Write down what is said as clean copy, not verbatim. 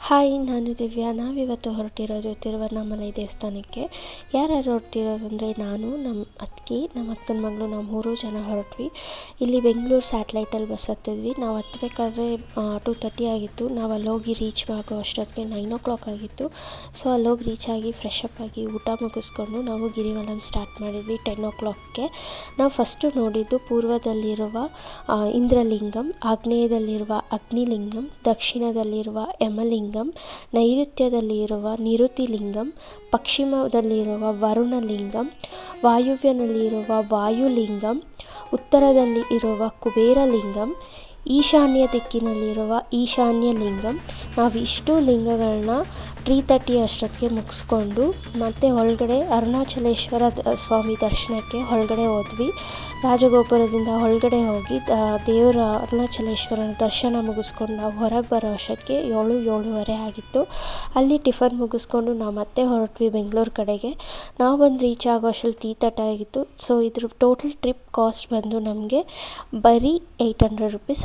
Hi, ನಾನು ದಿವ್ಯಾ. ನಾವಿವತ್ತು ಹೊರಟಿರೋದು ತಿರುವಣ್ಣಾಮಲೈ ದೇವಸ್ಥಾನಕ್ಕೆ. ಯಾರ್ಯಾರು ಹೊರಟಿರೋದು ಅಂದರೆ ನಾನು, ನಮ್ಮ ಅತ್ತಿಗೆ, ನಮ್ಮ ಅಕ್ಕನ ಮಗಳು, ನಾವು 3 ಜನ ಹೊರಟ್ವಿ. ಇಲ್ಲಿ ಬೆಂಗಳೂರು ಸ್ಯಾಟ್ಲೈಟಲ್ಲಿ ಬಸ್ ಹತ್ತಿದ್ವಿ. ನಾವು ಹತ್ತಬೇಕಾದ್ರೆ 2:30 ಆಗಿತ್ತು. ನಾವು ಅಲ್ಲೋಗಿ ರೀಚ್ ಆಗೋ ಅಷ್ಟೊತ್ತಿಗೆ 9 o'clock ಆಗಿತ್ತು. ಸೊ ಅಲ್ಲೋಗಿ ರೀಚ್ ಆಗಿ ಫ್ರೆಶ್ ಅಪ್ ಆಗಿ ಊಟ ಮುಗಿಸ್ಕೊಂಡು ನಾವು ಗಿರಿವಲಂ ಸ್ಟಾರ್ಟ್ ಮಾಡಿದ್ವಿ 10 o'clockಗೆ. ನಾವು ಫಸ್ಟು ನೋಡಿದ್ದು ಪೂರ್ವದಲ್ಲಿರುವ ಇಂದ್ರಲಿಂಗಂ, ಆಗ್ನೇಯದಲ್ಲಿರುವ ಅಗ್ನಿಲಿಂಗಂ, ದಕ್ಷಿಣದಲ್ಲಿರುವ ಯಮಲಿಂಗಂ, ನೈಋತ್ಯದಲ್ಲಿ ಇರುವ ನಿರುತಿಲಿಂಗಂ, ಪಶ್ಚಿಮದಲ್ಲಿರುವ ವರುಣಲಿಂಗಂ, ವಾಯುವ್ಯದಲ್ಲಿರುವ ವಾಯುಲಿಂಗಂ, ಉತ್ತರದಲ್ಲಿ ಇರುವ ಕುಬೇರಲಿಂಗಂ, ಈಶಾನ್ಯ ದಿಕ್ಕಿನಲ್ಲಿರುವ ಈಶಾನ್ಯಲಿಂಗಂ. ನಾವು ಇಷ್ಟು ಲಿಂಗಗಳನ್ನ 3:30 ಅಷ್ಟೊತ್ತಿಗೆ ಮುಗಿಸ್ಕೊಂಡು ಮತ್ತೆ ಒಳಗಡೆ ಅರುಣಾಚಲೇಶ್ವರ ಸ್ವಾಮಿ ದರ್ಶನಕ್ಕೆ ಹೊರಗಡೆ ಹೋದ್ವಿ. ರಾಜಗೋಪುರದಿಂದ ಒಳಗಡೆ ಹೋಗಿ ದೇವರ ಅರುಣಾಚಲೇಶ್ವರನ ದರ್ಶನ ಮುಗಿಸ್ಕೊಂಡು ನಾವು ಹೊರಗೆ ಬರೋ ಅಷ್ಟೊತ್ತಿಗೆ 7-7:30 ಆಗಿತ್ತು. ಅಲ್ಲಿ ಟಿಫನ್ ಮುಗಿಸ್ಕೊಂಡು ನಾವು ಮತ್ತೆ ಹೊರಟ್ವಿ ಬೆಂಗಳೂರು ಕಡೆಗೆ. ನಾವು ಬಂದು ರೀಚ್ ಆಗೋ ಅಷ್ಟರಲ್ಲಿ 3:30 ಆಗಿತ್ತು. ಸೊ ಇದ್ರ ಟೋಟಲ್ ಟ್ರಿಪ್ ಕಾಸ್ಟ್ ಬಂದು ನಮಗೆ ಬರೀ 800 rupees